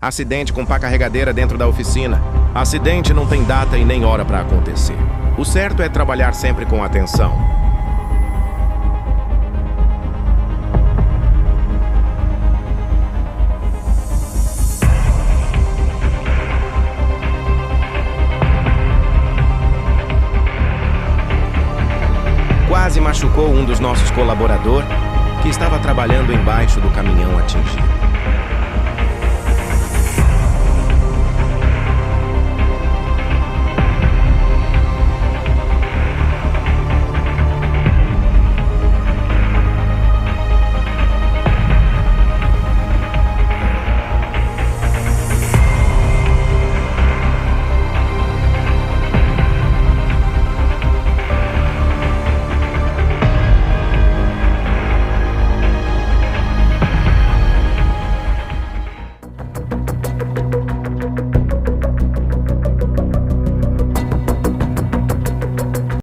Acidente com pá carregadeira dentro da oficina. Acidente não tem data e nem hora para acontecer. O certo é trabalhar sempre com atenção. Quase machucou um dos nossos colaboradores que estava trabalhando embaixo do caminhão atingido.